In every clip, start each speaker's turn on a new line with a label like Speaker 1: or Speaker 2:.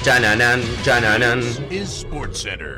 Speaker 1: Chananan, chananan.
Speaker 2: Is SportsCenter.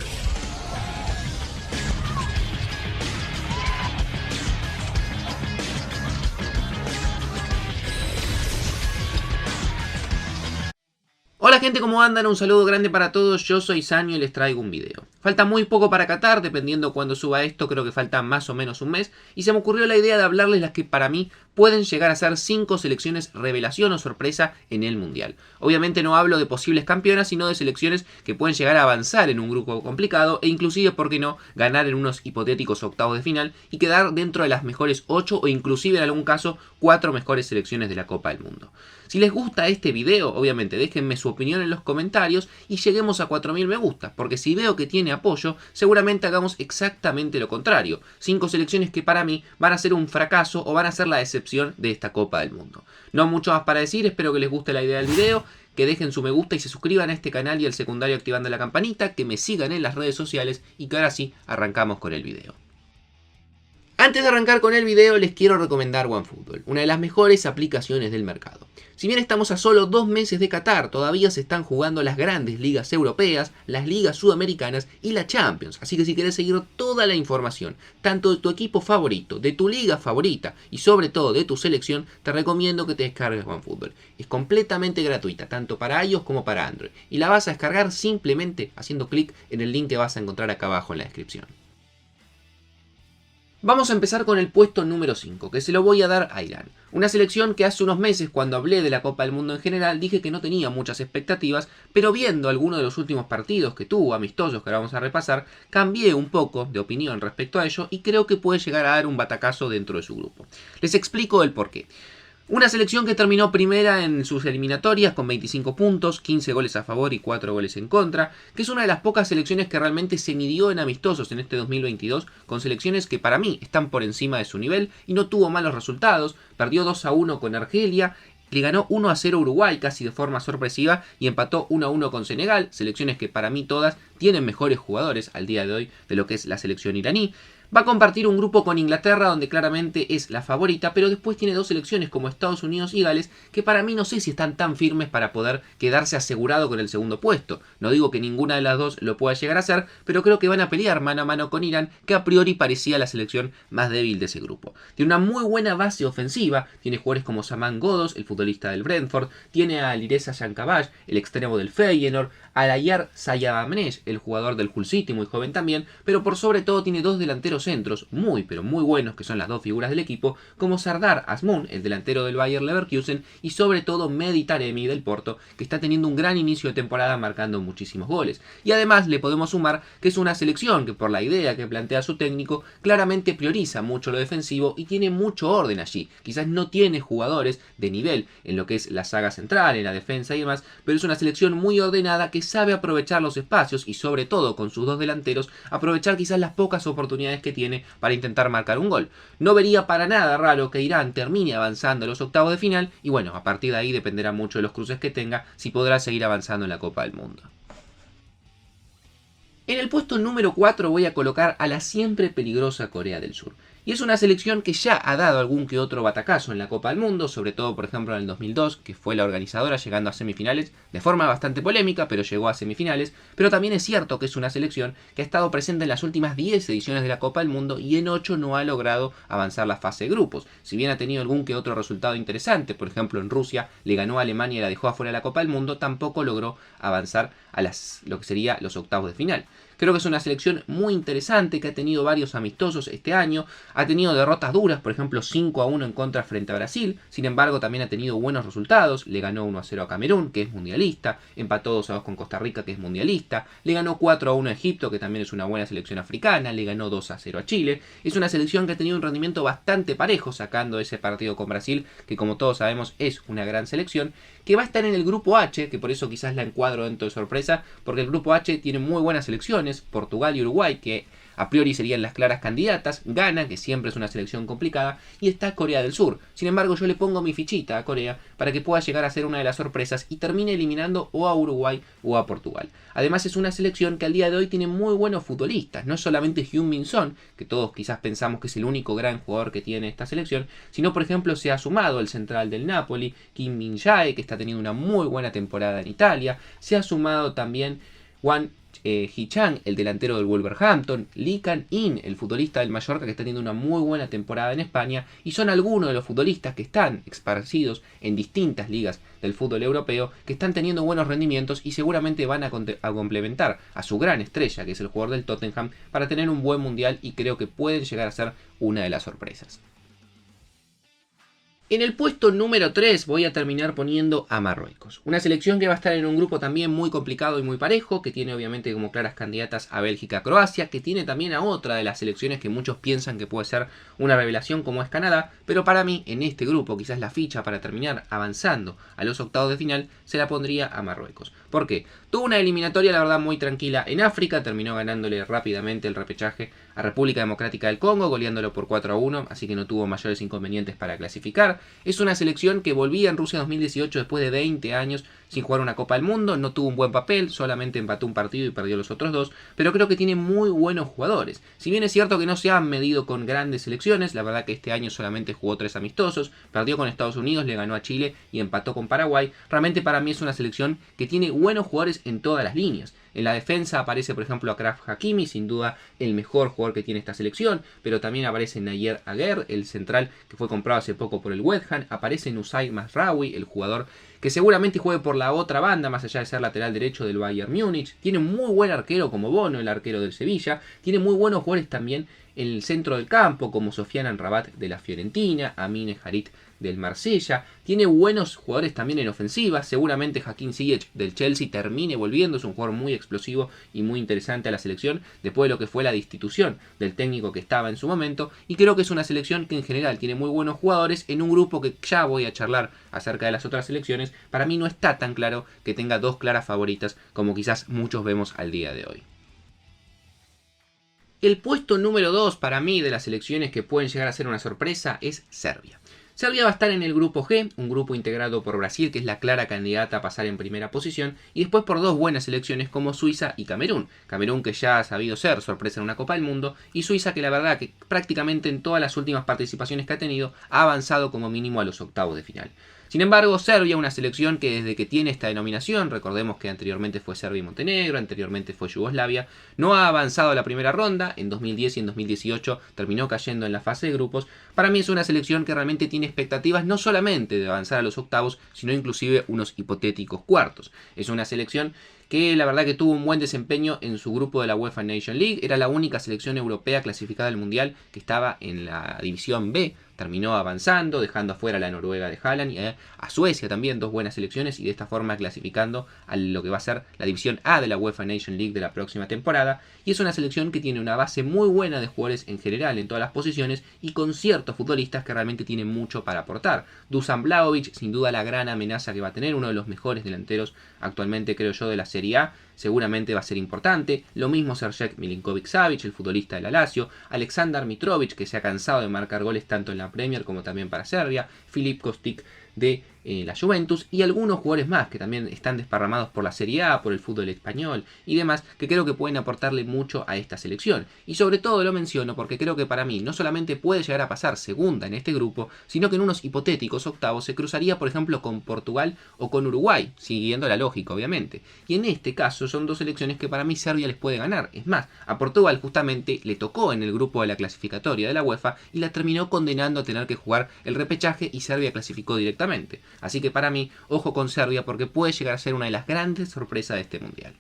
Speaker 1: Hola gente, ¿cómo andan? Un saludo grande para todos, yo soy Sanio y les traigo un video. Falta muy poco para Qatar, dependiendo cuando suba esto, creo que falta más o menos un mes, y se me ocurrió la idea de hablarles las que para mí pueden llegar a ser 5 selecciones revelación o sorpresa en el Mundial. Obviamente no hablo de posibles campeonas, sino de selecciones que pueden llegar a avanzar en un grupo complicado e inclusive, ¿por qué no?, ganar en unos hipotéticos octavos de final y quedar dentro de las mejores 8 o inclusive en algún caso 4 mejores selecciones de la Copa del Mundo. Si les gusta este video, obviamente déjenme su opinión en los comentarios y lleguemos a 4000 me gusta, porque si veo que tiene apoyo, seguramente hagamos exactamente lo contrario. 5 selecciones que para mí van a ser un fracaso o van a ser la excepción de esta Copa del Mundo. No mucho más para decir, espero que les guste la idea del video, que dejen su me gusta y se suscriban a este canal y al secundario activando la campanita, que me sigan en las redes sociales y que ahora sí arrancamos con el video. Antes de arrancar con el video les quiero recomendar OneFootball, una de las mejores aplicaciones del mercado. Si bien estamos a solo 2 meses de Qatar, todavía se están jugando las grandes ligas europeas, las ligas sudamericanas y la Champions. Así que si querés seguir toda la información, tanto de tu equipo favorito, de tu liga favorita y sobre todo de tu selección, te recomiendo que te descargues OneFootball. Es completamente gratuita, tanto para iOS como para Android. Y la vas a descargar simplemente haciendo clic en el link que vas a encontrar acá abajo en la descripción. Vamos a empezar con el puesto número 5, que se lo voy a dar a Irán. Una selección que hace unos meses, cuando hablé de la Copa del Mundo en general, dije que no tenía muchas expectativas, pero viendo algunos de los últimos partidos que tuvo, amistosos que ahora vamos a repasar, cambié un poco de opinión respecto a ello y creo que puede llegar a dar un batacazo dentro de su grupo. Les explico el porqué. Una selección que terminó primera en sus eliminatorias con 25 puntos, 15 goles a favor y 4 goles en contra, que es una de las pocas selecciones que realmente se midió en amistosos en este 2022, con selecciones que para mí están por encima de su nivel y no tuvo malos resultados. Perdió 2-1 con Argelia, le ganó 1-0 a Uruguay casi de forma sorpresiva y empató 1-1 con Senegal, selecciones que para mí todas tienen mejores jugadores al día de hoy de lo que es la selección iraní. Va a compartir un grupo con Inglaterra, donde claramente es la favorita, pero después tiene dos selecciones como Estados Unidos y Gales, que para mí no sé si están tan firmes para poder quedarse asegurado con el segundo puesto. No digo que ninguna de las dos lo pueda llegar a hacer, pero creo que van a pelear mano a mano con Irán, que a priori parecía la selección más débil de ese grupo. Tiene una muy buena base ofensiva, tiene jugadores como Saman Ghoddos, el futbolista del Brentford, tiene a Alireza Jankabash, el extremo del Feyenoord, a Layar Sayabamnesh, el jugador del Hull City, muy joven también, pero por sobre todo tiene dos delanteros centros muy pero muy buenos, que son las dos figuras del equipo, como Sardar Azmoun, el delantero del Bayer Leverkusen, y sobre todo Mehdi Taremi del Porto, que está teniendo un gran inicio de temporada marcando muchísimos goles. Y además le podemos sumar que es una selección que, por la idea que plantea su técnico, claramente prioriza mucho lo defensivo y tiene mucho orden allí. Quizás no tiene jugadores de nivel en lo que es la saga central, en la defensa y demás, pero es una selección muy ordenada que sabe aprovechar los espacios y sobre todo con sus dos delanteros aprovechar quizás las pocas oportunidades que tiene para intentar marcar un gol. No vería para nada raro que Irán termine avanzando a los octavos de final y bueno, a partir de ahí dependerá mucho de los cruces que tenga si podrá seguir avanzando en la Copa del Mundo. En el puesto número 4 voy a colocar a la siempre peligrosa Corea del Sur. Y es una selección que ya ha dado algún que otro batacazo en la Copa del Mundo, sobre todo por ejemplo en el 2002, que fue la organizadora llegando a semifinales, de forma bastante polémica, pero llegó a semifinales. Pero también es cierto que es una selección que ha estado presente en las últimas 10 ediciones de la Copa del Mundo y en 8 no ha logrado avanzar la fase de grupos. Si bien ha tenido algún que otro resultado interesante, por ejemplo en Rusia le ganó a Alemania y la dejó afuera de la Copa del Mundo, tampoco logró avanzar a lo que sería los octavos de final. Creo que es una selección muy interesante que ha tenido varios amistosos este año, ha tenido derrotas duras, por ejemplo 5-1 en contra frente a Brasil, sin embargo también ha tenido buenos resultados, le ganó 1-0 a Camerún, que es mundialista, empató 2-2 con Costa Rica, que es mundialista, le ganó 4-1 a Egipto, que también es una buena selección africana, le ganó 2-0 a Chile. Es una selección que ha tenido un rendimiento bastante parejo, sacando ese partido con Brasil, que como todos sabemos es una gran selección, que va a estar en el grupo H, que por eso quizás la encuadro dentro de sorpresa, porque el grupo H tiene muy buenas selecciones, Portugal y Uruguay, que a priori serían las claras candidatas, Ghana, que siempre es una selección complicada, y está Corea del Sur. Sin embargo, yo le pongo mi fichita a Corea para que pueda llegar a ser una de las sorpresas y termine eliminando o a Uruguay o a Portugal. Además es una selección que al día de hoy tiene muy buenos futbolistas, no solamente Heung-min Son, que todos quizás pensamos que es el único gran jugador que tiene esta selección, sino por ejemplo se ha sumado el central del Napoli, Kim Min-jae, que está teniendo una muy buena temporada en Italia, se ha sumado también Wang Hee-chan, el delantero del Wolverhampton, Lee Kan-in, el futbolista del Mallorca que está teniendo una muy buena temporada en España, y son algunos de los futbolistas que están esparcidos en distintas ligas del fútbol europeo, que están teniendo buenos rendimientos y seguramente van a complementar a su gran estrella, que es el jugador del Tottenham, para tener un buen mundial y creo que pueden llegar a ser una de las sorpresas. En el puesto número 3 voy a terminar poniendo a Marruecos. Una selección que va a estar en un grupo también muy complicado y muy parejo, que tiene obviamente como claras candidatas a Bélgica, Croacia, que tiene también a otra de las selecciones que muchos piensan que puede ser una revelación como es Canadá, pero para mí en este grupo quizás la ficha para terminar avanzando a los octavos de final se la pondría a Marruecos. ¿Por qué? Tuvo una eliminatoria la verdad muy tranquila en África, terminó ganándole rápidamente el repechaje a República Democrática del Congo, goleándolo por 4-1, así que no tuvo mayores inconvenientes para clasificar. Es una selección que volvía en Rusia 2018 después de 20 años sin jugar una Copa del Mundo, no tuvo un buen papel, solamente empató un partido y perdió los otros dos, pero creo que tiene muy buenos jugadores. Si bien es cierto que no se han medido con grandes selecciones, la verdad que este año solamente jugó 3 amistosos, perdió con Estados Unidos, le ganó a Chile y empató con Paraguay, realmente para mí es una selección que tiene buenos jugadores en todas las líneas. En la defensa aparece, por ejemplo, Achraf Hakimi, sin duda el mejor jugador que tiene esta selección, pero también aparece Nayer Aguer, el central que fue comprado hace poco por el West Ham, aparece Nusayr Mazraoui, el jugador que seguramente juegue por la otra banda, más allá de ser lateral derecho del Bayern Múnich, tiene un muy buen arquero como Bono, el arquero del Sevilla, tiene muy buenos jugadores también en el centro del campo, como Sofiane Amrabat de la Fiorentina, Amine Harit del Marsella, tiene buenos jugadores también en ofensiva, seguramente Hakim Ziyech del Chelsea termine volviendo, es un jugador muy explosivo y muy interesante a la selección, después de lo que fue la destitución del técnico que estaba en su momento, y creo que es una selección que en general tiene muy buenos jugadores en un grupo que ya voy a charlar acerca de las otras selecciones, para mí no está tan claro que tenga dos claras favoritas como quizás muchos vemos al día de hoy. El puesto número 2 para mí de las selecciones que pueden llegar a ser una sorpresa es Serbia. Serbia va a estar en el grupo G, un grupo integrado por Brasil, que es la clara candidata a pasar en primera posición, y después por dos buenas selecciones como Suiza y Camerún. Camerún que ya ha sabido ser sorpresa en una Copa del Mundo, y Suiza que la verdad que prácticamente en todas las últimas participaciones que ha tenido ha avanzado como mínimo a los octavos de final. Sin embargo, Serbia, una selección que desde que tiene esta denominación, recordemos que anteriormente fue Serbia y Montenegro, anteriormente fue Yugoslavia, no ha avanzado a la primera ronda, en 2010 y en 2018 terminó cayendo en la fase de grupos. Para mí es una selección que realmente tiene expectativas no solamente de avanzar a los octavos, sino inclusive unos hipotéticos cuartos. Es una selección que la verdad que tuvo un buen desempeño en su grupo de la UEFA Nation League, era la única selección europea clasificada al Mundial que estaba en la división B, terminó avanzando, dejando afuera a la Noruega de Haaland y a Suecia también, dos buenas selecciones, y de esta forma clasificando a lo que va a ser la división A de la UEFA Nation League de la próxima temporada, y es una selección que tiene una base muy buena de jugadores en general en todas las posiciones y con ciertos futbolistas que realmente tienen mucho para aportar. Dusan Vlahovic, sin duda la gran amenaza que va a tener, uno de los mejores delanteros actualmente creo yo de la Serie A, seguramente va a ser importante. Lo mismo Sergej Milinkovic-Savic, el futbolista del Lazio, Aleksandar Mitrovic, que se ha cansado de marcar goles tanto en la Premier como también para Serbia, Filip Kostic de la Juventus, y algunos jugadores más que también están desparramados por la Serie A, por el fútbol español y demás, que creo que pueden aportarle mucho a esta selección. Y sobre todo lo menciono porque creo que para mí no solamente puede llegar a pasar segunda en este grupo, sino que en unos hipotéticos octavos se cruzaría por ejemplo con Portugal o con Uruguay, siguiendo la lógica obviamente. Y en este caso son dos selecciones que para mí Serbia les puede ganar. Es más, a Portugal justamente le tocó en el grupo de la clasificatoria de la UEFA y la terminó condenando a tener que jugar el repechaje y Serbia clasificó directamente. Así que para mí, ojo con Serbia porque puede llegar a ser una de las grandes sorpresas de este mundial.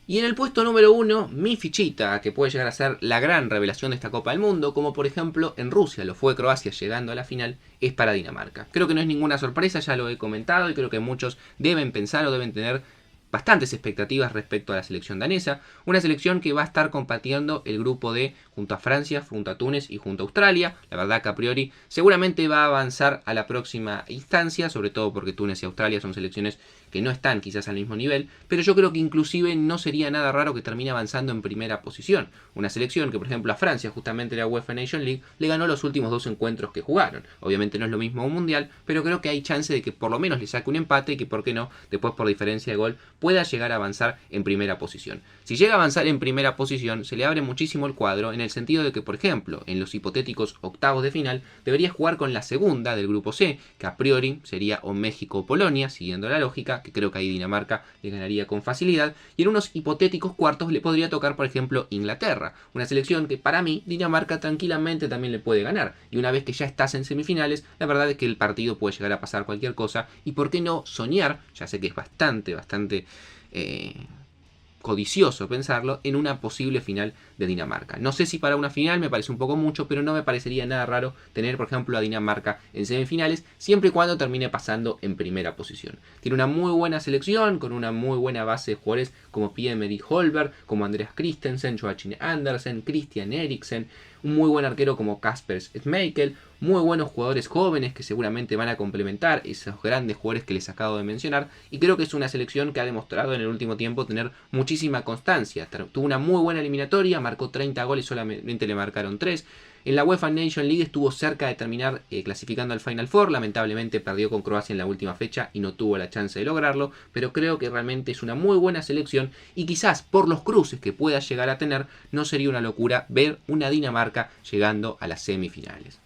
Speaker 1: Y en el puesto número 1, mi fichita, que puede llegar a ser la gran revelación de esta Copa del Mundo, como por ejemplo en Rusia lo fue Croacia llegando a la final, es para Dinamarca. Creo que no es ninguna sorpresa, ya lo he comentado y creo que muchos deben pensar o deben tener bastantes expectativas respecto a la selección danesa, una selección que va a estar compartiendo el grupo D junto a Francia, junto a Túnez y junto a Australia. La verdad que a priori seguramente va a avanzar a la próxima instancia, sobre todo porque Túnez y Australia son selecciones que no están quizás al mismo nivel, pero yo creo que inclusive no sería nada raro que termine avanzando en primera posición. Una selección que, por ejemplo, a Francia, justamente la UEFA Nation League, le ganó los últimos 2 encuentros que jugaron. Obviamente no es lo mismo un mundial, pero creo que hay chance de que por lo menos le saque un empate y que, por qué no, después por diferencia de gol, pueda llegar a avanzar en primera posición. Si llega a avanzar en primera posición, se le abre muchísimo el cuadro en el sentido de que, por ejemplo, en los hipotéticos octavos de final, debería jugar con la segunda del grupo C, que a priori sería o México o Polonia, siguiendo la lógica, que creo que ahí Dinamarca le ganaría con facilidad, y en unos hipotéticos cuartos le podría tocar, por ejemplo, Inglaterra, una selección que para mí Dinamarca tranquilamente también le puede ganar, y una vez que ya estás en semifinales, la verdad es que el partido puede llegar a pasar cualquier cosa, y por qué no soñar, ya sé que es bastante codicioso pensarlo, en una posible final de Dinamarca. No sé si para una final me parece un poco mucho, pero no me parecería nada raro tener, por ejemplo, a Dinamarca en semifinales, siempre y cuando termine pasando en primera posición. Tiene una muy buena selección, con una muy buena base de jugadores como Pierre-Emerick Holberg, como Andreas Christensen, Joachim Andersen, Christian Eriksen, un muy buen arquero como Kasper Schmeichel, muy buenos jugadores jóvenes que seguramente van a complementar esos grandes jugadores que les acabo de mencionar, y creo que es una selección que ha demostrado en el último tiempo tener muchísima constancia. Tuvo una muy buena eliminatoria, marcó 30 goles, solamente le marcaron 3. En la UEFA Nation League estuvo cerca de terminar clasificando al Final Four, lamentablemente perdió con Croacia en la última fecha y no tuvo la chance de lograrlo, pero creo que realmente es una muy buena selección y quizás por los cruces que pueda llegar a tener, no sería una locura ver una Dinamarca llegando a las semifinales.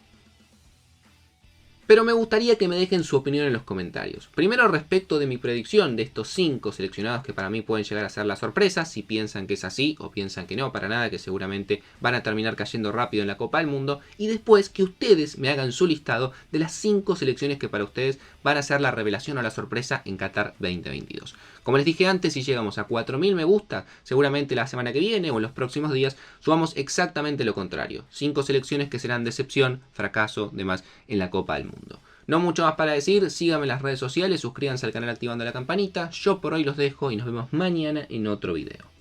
Speaker 1: Pero me gustaría que me dejen su opinión en los comentarios. Primero respecto de mi predicción de estos 5 seleccionados que para mí pueden llegar a ser la sorpresa, si piensan que es así o piensan que no, para nada, que seguramente van a terminar cayendo rápido en la Copa del Mundo. Y después que ustedes me hagan su listado de las 5 selecciones que para ustedes van a ser la revelación o la sorpresa en Qatar 2022. Como les dije antes, si llegamos a 4000 me gusta, seguramente la semana que viene o en los próximos días subamos exactamente lo contrario. 5 selecciones que serán decepción, fracaso, demás en la Copa del Mundo. No mucho más para decir, síganme en las redes sociales, suscríbanse al canal activando la campanita. Yo por hoy los dejo y nos vemos mañana en otro video.